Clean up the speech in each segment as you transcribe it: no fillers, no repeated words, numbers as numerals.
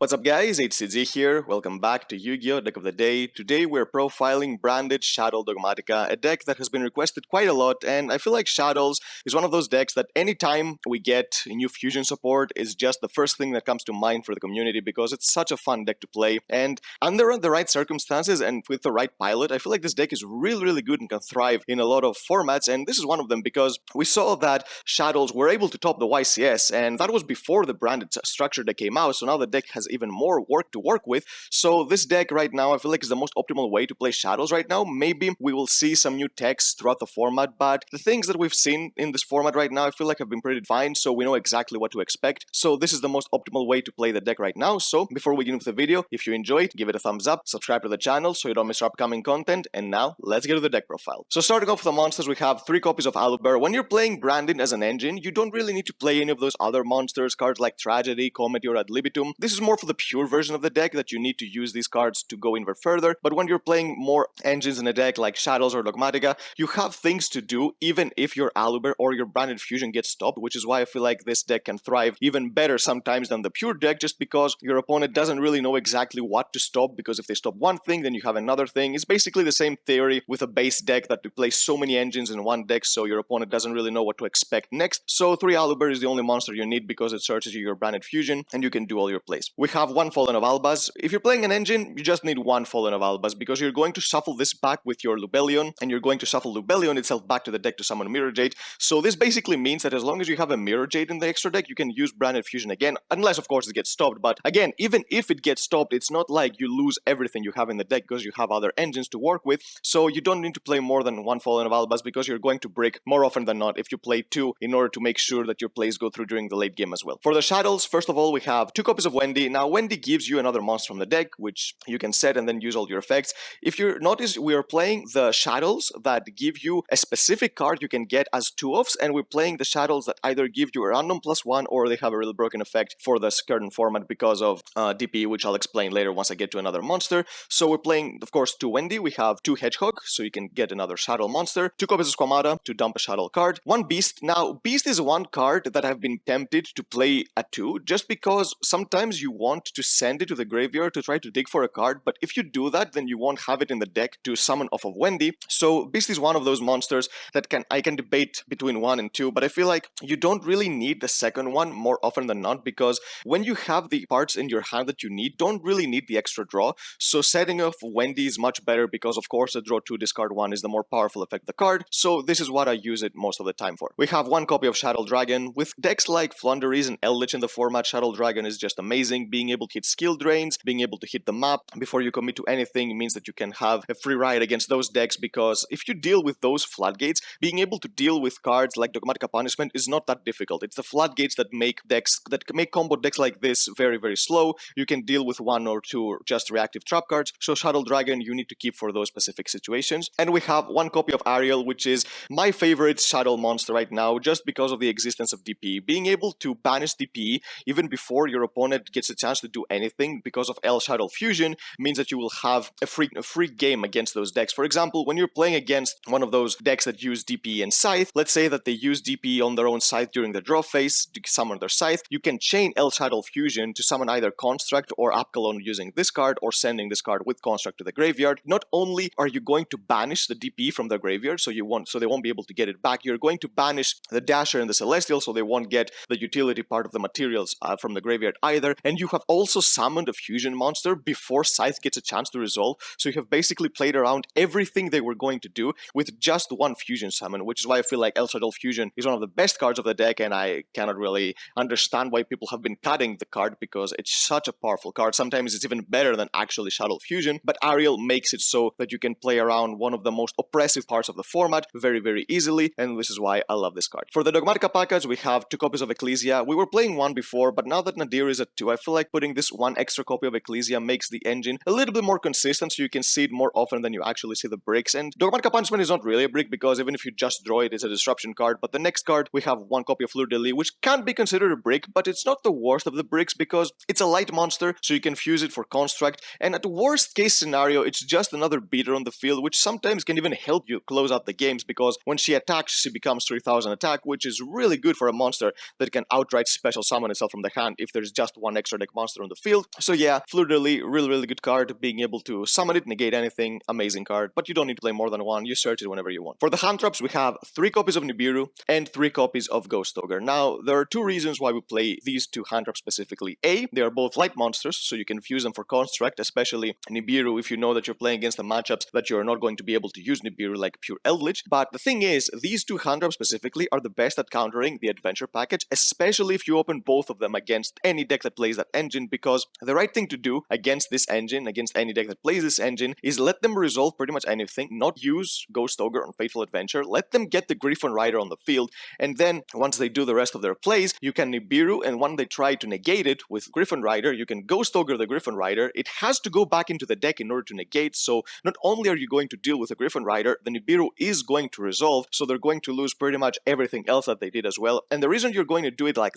What's up guys, HCG here, welcome back to Yu-Gi-Oh! Deck of the Day. Today we're profiling branded Shaddoll Dogmatika, a deck that has been requested quite a lot, and I feel like Shaddoll's is one of those decks that anytime we get new fusion support is just the first thing that comes to mind for the community because it's such a fun deck to play, and under the right circumstances and with the right pilot, I feel like this deck is really good and can thrive in a lot of formats, and this is one of them because we saw that Shaddolls were able to top the YCS, and that was before the branded structure that came out, so now the deck has even more work to work with. So this deck right now I feel like is the most optimal way to play Shaddolls right now. Maybe we will see some new techs throughout the format, but the things that we've seen in this format right now I feel like have been pretty defined, so we know exactly what to expect. So this is the most optimal way to play the deck right now. So before we get into the video, if you enjoyed, give it a thumbs up, subscribe to the channel so you don't miss our upcoming content, and now let's get to the deck profile. So starting off with the monsters, we have 3 copies of ALBAZ. When you're playing branded as an engine, you don't really need to play any of those other monsters, cards like Tragedy, Comedy, or Ad Libitum. This is more for the pure version of the deck that you need to use these cards to go even further, but when you're playing more engines in a deck like Shaddolls or Dogmatika, you have things to do even if your ALBAZ or your branded fusion gets stopped, which is why I feel like this deck can thrive even better sometimes than the pure deck, just because your opponent doesn't really know exactly what to stop, because if they stop one thing, then you have another thing. It's basically the same theory with a base deck that you play so many engines in one deck, so your opponent doesn't really know what to expect next. So 3 ALBAZ is the only monster you need because it searches you your branded fusion and you can do all your plays. We have 1 Fallen of ALBAZ. If you're playing an engine, you just need 1 Fallen of ALBAZ because you're going to shuffle this back with your Lubellion, and you're going to shuffle Lubellion itself back to the deck to summon Mirror Jade. So this basically means that as long as you have a Mirror Jade in the extra deck, you can use branded fusion again, unless of course it gets stopped. But again, even if it gets stopped, it's not like you lose everything you have in the deck because you have other engines to work with. So you don't need to play more than 1 Fallen of ALBAZ because you're going to break more often than not if you play 2 in order to make sure that your plays go through during the late game as well. For the Shaddolls, first of all, we have 2 copies of Wendy. Now Wendy gives you another monster from the deck, which you can set and then use all your effects. If you notice, we are playing the Shaddolls that give you a specific card you can get as 2-offs, and we're playing the Shaddolls that either give you a random +1 or they have a really broken effect for the current format because of DP, which I'll explain later once I get to another monster. So we're playing, of course, 2 Wendy. We have 2 Hedgehog, so you can get another Shaddoll monster, 2 copies of Squamata to dump a Shaddoll card, 1 Beast. Now, Beast is one card that I've been tempted to play at 2, just because sometimes you want to send it to the graveyard to try to dig for a card, but if you do that, then you won't have it in the deck to summon off of Wendy. So Beast is one of those monsters that I can debate between 1 and 2, but I feel like you don't really need the second one more often than not, because when you have the parts in your hand that you need, don't really need the extra draw. So setting off Wendy is much better because of course the draw 2 discard 1 is the more powerful effect of the card, so this is what I use it most of the time for. We have 1 copy of Shaddoll Dragon. With decks like Flunderies and Eldritch in the format, Shaddoll Dragon is just amazing. Being able to hit skill drains, being able to hit the map before you commit to anything means that you can have a free ride against those decks, because if you deal with those floodgates, being able to deal with cards like Dogmatika Punishment is not that difficult. It's the floodgates that make combo decks like this very slow. You can deal with 1 or 2 just reactive trap cards, so Shaddoll Dragon you need to keep for those specific situations. And we have 1 copy of Ariel, which is my favorite Shaddoll monster right now just because of the existence of DP. Being able to banish DP even before your opponent gets a chance to do anything because of L Shaddoll Fusion means that you will have a free game against those decks. For example, when you're playing against one of those decks that use DP and Scythe, let's say that they use DP on their own Scythe during the draw phase to summon their Scythe, you can chain L Shaddoll Fusion to summon either Construct or Apkalon using this card, or sending this card with Construct to the graveyard. Not only are you going to banish the DP from the graveyard, so they won't be able to get it back, you're going to banish the Dasher and the Celestial, so they won't get the utility part of the materials from the graveyard either, and you have also summoned a fusion monster before Scythe gets a chance to resolve, so you have basically played around everything they were going to do with just 1 fusion summon, which is why I feel like El Shaddoll Fusion is one of the best cards of the deck, and I cannot really understand why people have been cutting the card because it's such a powerful card. Sometimes it's even better than actually Shaddoll Fusion, but Ariel makes it so that you can play around one of the most oppressive parts of the format very easily, and this is why I love this card. For the Dogmatika package, we have 2 copies of Ecclesia. We were playing 1 before, but now that Nadir is at 2, I feel like putting this 1 extra copy of Ecclesia makes the engine a little bit more consistent, so you can see it more often than you actually see the bricks. And Dogmatika Punishment is not really a brick because even if you just draw it, it's a disruption card. But the next card, we have 1 copy of Fleur de Lis, which can be considered a brick, but it's not the worst of the bricks because it's a light monster, so you can fuse it for Construct. And at the worst case scenario, it's just another beater on the field, which sometimes can even help you close out the games because when she attacks, she becomes 3000 attack, which is really good for a monster that can outright special summon itself from the hand if there's just 1 extra deck monster on the field. So yeah, Fleur-de-Lis, really good card. Being able to summon it, negate anything, amazing card. But you don't need to play more than one. You search it whenever you want. For the hand traps, we have 3 copies of Nibiru and 3 copies of Ghost Ogre. Now, there are 2 reasons why we play these 2 hand traps specifically. A, they are both light monsters, so you can fuse them for construct, especially Nibiru if you know that you're playing against the matchups that you're not going to be able to use Nibiru like pure Eldritch. But the thing is, these 2 hand traps specifically are the best at countering the adventure package, especially if you open both of them against any deck that plays that engine, because the right thing to do against this engine, against any deck that plays this engine, is let them resolve pretty much anything, not use Ghost Ogre on Fateful Adventure, let them get the Griffin Rider on the field, and then once they do the rest of their plays, you can Nibiru, and when they try to negate it with Griffin Rider, you can Ghost Ogre the Griffin Rider. It has to go back into the deck in order to negate, so not only are you going to deal with the Griffin Rider, the Nibiru is going to resolve, so they're going to lose pretty much everything else that they did as well. And the reason you're going to do it like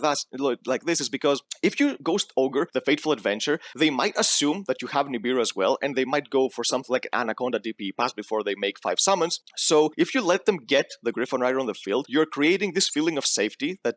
this is because if you Ghost Ogre the Fateful Adventure, they might assume that you have Nibiru as well, and they might go for something like Anaconda DP pass before they make 5 summons. So if you let them get the Griffin Rider on the field, you're creating this feeling of safety that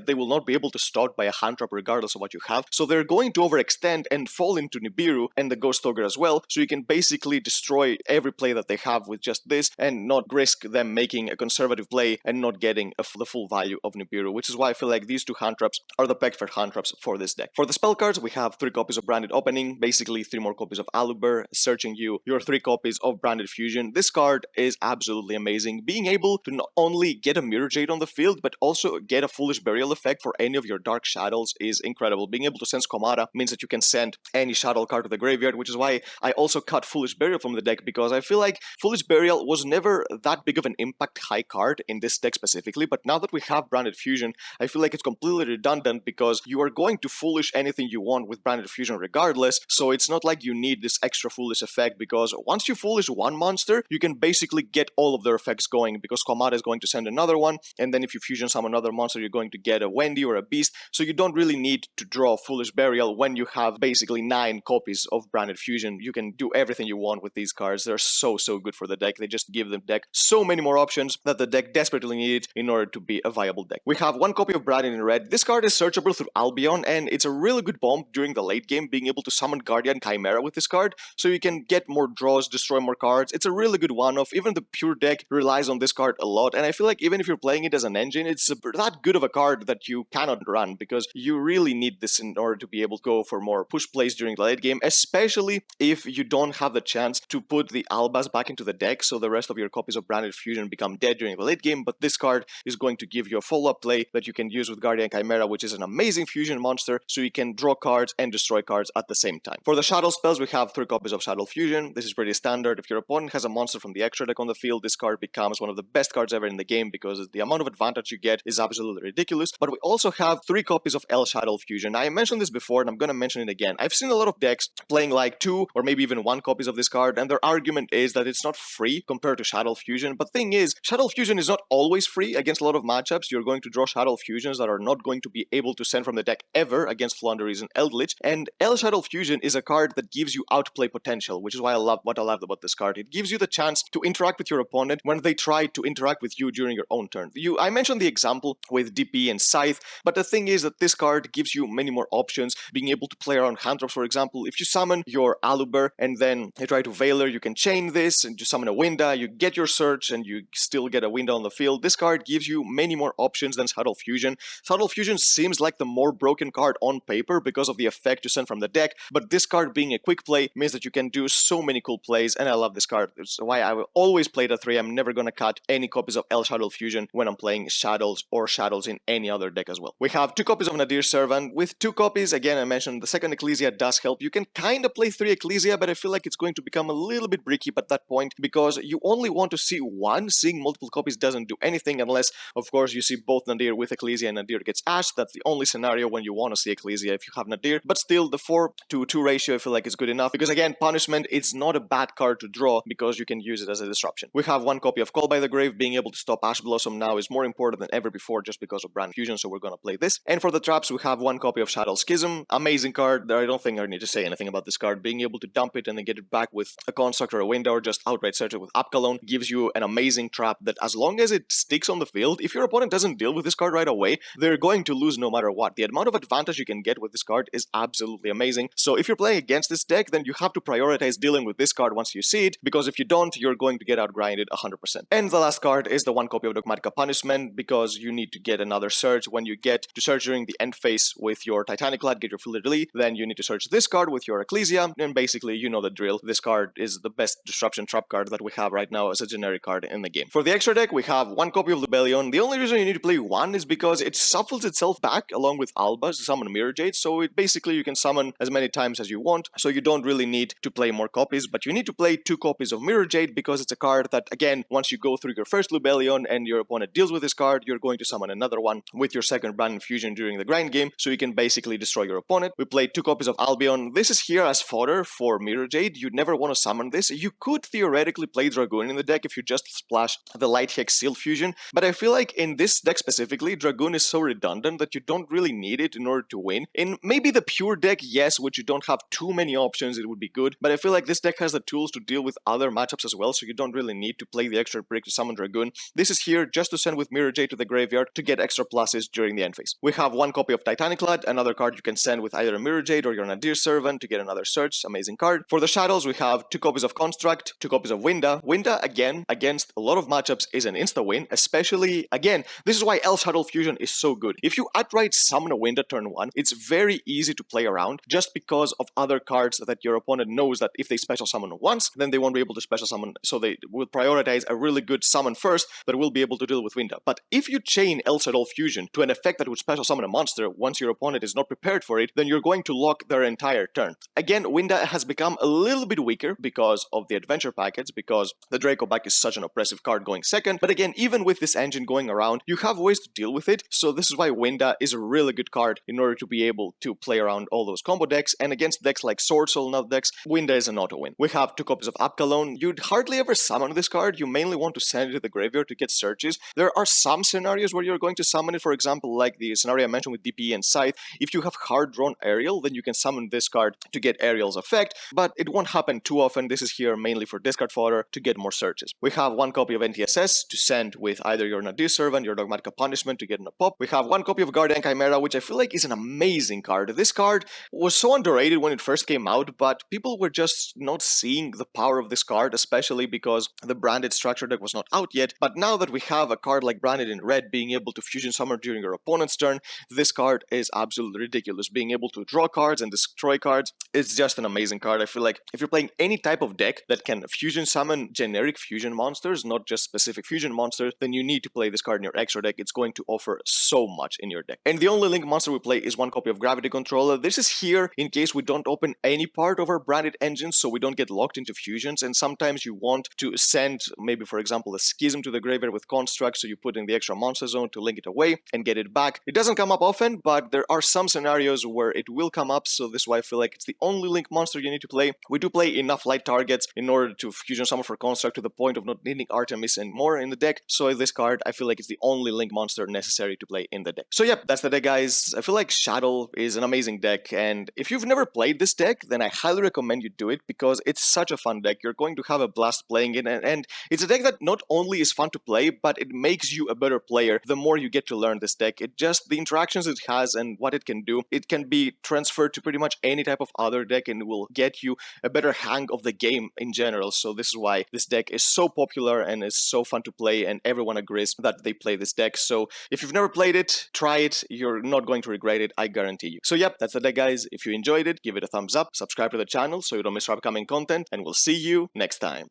they will not be able to start by a hand trap regardless of what you have. So they're going to overextend and fall into Nibiru and the Ghost Ogre as well, so you can basically destroy every play that they have with just this and not risk them making a conservative play and not getting the full value of Nibiru, which is why I feel like these 2 hand traps are the perfect hand traps for this deck. For the spell cards, we have 3 copies of Branded Opening, basically 3 more copies of Aluber, searching you your 3 copies of Branded Fusion. This card is absolutely amazing. Being able to not only get a Mirror Jade on the field, but also get a Foolish Burial effect for any of your Dark Shaddows is incredible. Being able to send Komata means that you can send any Shaddoll card to the graveyard, which is why I also cut Foolish Burial from the deck, because I feel like Foolish Burial was never that big of an impact high card in this deck specifically, but now that we have Branded Fusion, I feel like it's completely redundant because you are going to Foolish anything you want with Branded Fusion regardless, so it's not like you need this extra Foolish effect, because once you Foolish one monster, you can basically get all of their effects going, because Komata is going to send another one, and then if you fusion summon another monster, you're going to get a Wendy or a Beast, so you don't really need to draw Foolish Burial when you have basically 9 copies of Branded Fusion. You can do everything you want with these cards. They're so good for the deck. They just give the deck so many more options that the deck desperately needed in order to be a viable deck. We have 1 copy of Branded in red. This card is searchable through Albion, and it's a really good bomb during the late game, being able to summon Guardian Chimera with this card, so you can get more draws, destroy more cards. It's a really good one-off. Even the pure deck relies on this card a lot, and I feel like even if you're playing it as an engine, it's that good of a card that you cannot run, because you really need this in order to be able to go for more push plays during the late game, especially if you don't have the chance to put the ALBAZ back into the deck, so the rest of your copies of Branded Fusion become dead during the late game, but this card is going to give you a follow-up play that you can use with Guardian Chimera, which is an amazing fusion monster, so you can draw cards and destroy cards at the same time. For the Shaddoll spells, we have 3 copies of Shaddoll Fusion. This is pretty standard. If your opponent has a monster from the extra deck on the field, this card becomes one of the best cards ever in the game, because the amount of advantage you get is absolutely ridiculous. But we also have 3 copies of El Shaddoll Fusion. I mentioned this before, and I'm going to mention it again. I've seen a lot of decks playing like 2 or maybe even 1 copies of this card, and their argument is that it's not free compared to Shaddoll Fusion. But the thing is, Shaddoll Fusion is not always free against a lot of matchups. You're going to draw Shaddoll Fusions that are not going to be able to send from the deck ever against Floowandereeze and Eldritch, and El Shaddoll Fusion is a card that gives you outplay potential, which is why I love about this card. It gives you the chance to interact with your opponent when they try to interact with you during your own turn. I mentioned the example with DP and Scythe, but the thing is that this card gives you many more options, being able to play around hand traps. For example, if you summon your Aluber and then you try to Veiler, you can chain this and you summon a Winda, you get your search and you still get a Winda on the field. This card gives you many more options than Shaddoll Fusion. Shaddoll Fusion seems like the more broken card on paper because of the effect you send from the deck, but this card being a quick play means that you can do so many cool plays, and I love this card. It's why I will always play it at 3. I'm never gonna cut any copies of El Shaddoll Fusion when I'm playing Shaddolls or Shaddows in any other deck as well. We have 2 copies of Nadir Servant. With 2 copies, again, I mentioned the second Ecclesia does help. You can kind of play 3 Ecclesia, but I feel like it's going to become a little bit bricky at that point, because you only want to see one. Seeing multiple copies doesn't do anything unless, of course, you see both Nadir with Ecclesia and Nadir gets ashed. That's the only scenario when you want to see Ecclesia if you have Nadir. But still, the 4-to-2 ratio I feel like is good enough, because again, Punishment, it's not a bad card to draw because you can use it as a disruption. We have 1 copy of Call by the Grave. Being able to stop Ash Blossom now is more important than ever before just because of Brand Fusion, so we're gonna play this. And for the traps, we have 1 copy of Shaddoll Schism. Amazing card. I don't think I need to say anything about this card. Being able to dump it and then get it back with a Construct or a Winda, or just outright search it with Apkalon, gives you an amazing trap that as long as it sticks on the field, if your opponent doesn't deal with this card right away, they're going to lose no matter what. The amount of advantage you can get with this this card is absolutely amazing. So if you're playing against this deck, then you have to prioritize dealing with this card once you see it, because if you don't, you're going to get outgrinded 100%. And the last card is the one copy of Dogmatika Punishment, because you need to get another search. When you get to search during the end phase with your Titaniclad, get your Fleur-de-Lis, then you need to search this card with your Ecclesia, and basically you know the drill. This card is the best disruption trap card that we have right now as a generic card in the game. For the extra deck, we have one copy of Libellion. The only reason you need to play one is because it shuffles itself back along with ALBAZ to summon Mirror Jade, so it basically you can summon as many times as you want, so you don't really need to play more copies, but you need to play 2 copies of Mirror Jade because it's a card that, again, once you go through your first Libellion and your opponent deals with this card, you're going to summon another one with your second Brand Infusion during the grind game, so you can basically destroy your opponent. We played 2 copies of Albion. This is here as fodder for Mirror Jade. You'd never want to summon this. You could theoretically play Dragoon in the deck if you just splash the Light Hex Seal Fusion, but I feel like in this deck specifically, Dragoon is so redundant that you don't really need it in order to win. In maybe the pure deck, yes, which you don't have too many options, it would be good, but I feel like this deck has the tools to deal with other matchups as well, so you don't really need to play the extra brick to summon Dragoon. This is here just to send with Mirror Jade to the graveyard to get extra pluses during the end phase. We have one copy of Titaniclad, another card you can send with either a Mirror Jade or your Nadir Servant to get another search, amazing card. For the Shaddows, we have 2 copies of Construct, 2 copies of Winda. Winda, again, against a lot of matchups is an insta-win, especially, again, this is why El Shaddoll Fusion is so good. If you outright summon a Winda turn 1, it's very easy to play around just because of other cards that your opponent knows that if they special summon once, then they won't be able to special summon, so they will prioritize a really good summon first, but will be able to deal with Winda. But if you chain El Shaddoll Fusion to an effect that would special summon a monster once your opponent is not prepared for it, then you're going to lock their entire turn. Again, Winda has become a little bit weaker because of the adventure packets, because the Draco back is such an oppressive card going second, but again, even with this engine going around, you have ways to deal with it, so this is why Winda is a really good card in order to be able to play around all those combo decks, and against decks like Sword Soul and other decks, Winda is an auto-win. We have 2 copies of Apkalon. You'd hardly ever summon this card, you mainly want to send it to the graveyard to get searches. There are some scenarios where you're going to summon it, for example, like the scenario I mentioned with DPE and Scythe. If you have hard-drawn Aerial, then you can summon this card to get Aerial's effect, but it won't happen too often. This is here mainly for discard fodder to get more searches. We have 1 copy of NTSS to send with either your Nadir Servant, your Dogmatika Punishment to get in a pop. We have 1 copy of Guardian Chimera, which I feel like is an amazing card. This card was so underrated when it first came out, but people were just not seeing the power of this card, especially because the branded structure deck was not out yet. But now that we have a card like Branded in red being able to fusion summon during your opponent's turn, this card is absolutely ridiculous. Being able to draw cards and destroy cards, it's just an amazing card. I feel like if you're playing any type of deck that can fusion summon generic fusion monsters, not just specific fusion monsters, then you need to play this card in your extra deck. It's going to offer so much in your deck. And the only link monster we play is 1 copy of Gravity Controller. This is here in case we don't open any part of our branded engines, so we don't get locked into fusions, and sometimes you want to send, maybe for example, a Schism to the graveyard with Construct, so you put in the extra monster zone to link it away and get it back. It doesn't come up often, but there are some scenarios where it will come up, so this is why I feel like it's the only link monster you need to play. We do play enough light targets in order to fusion summon for Construct to the point of not needing Artemis and more in the deck, so this card, I feel like it's the only link monster necessary to play in the deck. So yep, that's the deck, guys. I feel like Shaddoll is an amazing deck, and if you've never played this deck, then I highly recommend you do it because it's such a fun deck. You're going to have a blast playing it, and it's a deck that not only is fun to play, but it makes you a better player the more you get to learn this deck. It just, the interactions it has and what it can do, it can be transferred to pretty much any type of other deck and will get you a better hang of the game in general. So this is why this deck is so popular and is so fun to play, and everyone agrees that they play this deck. So if you've never played it, try it. You're not going to regret it, I guarantee you. So yep, that's the deck, guys. If you enjoyed it, give it a thumbs up, subscribe to the channel so you don't miss our upcoming content, and we'll see you next time.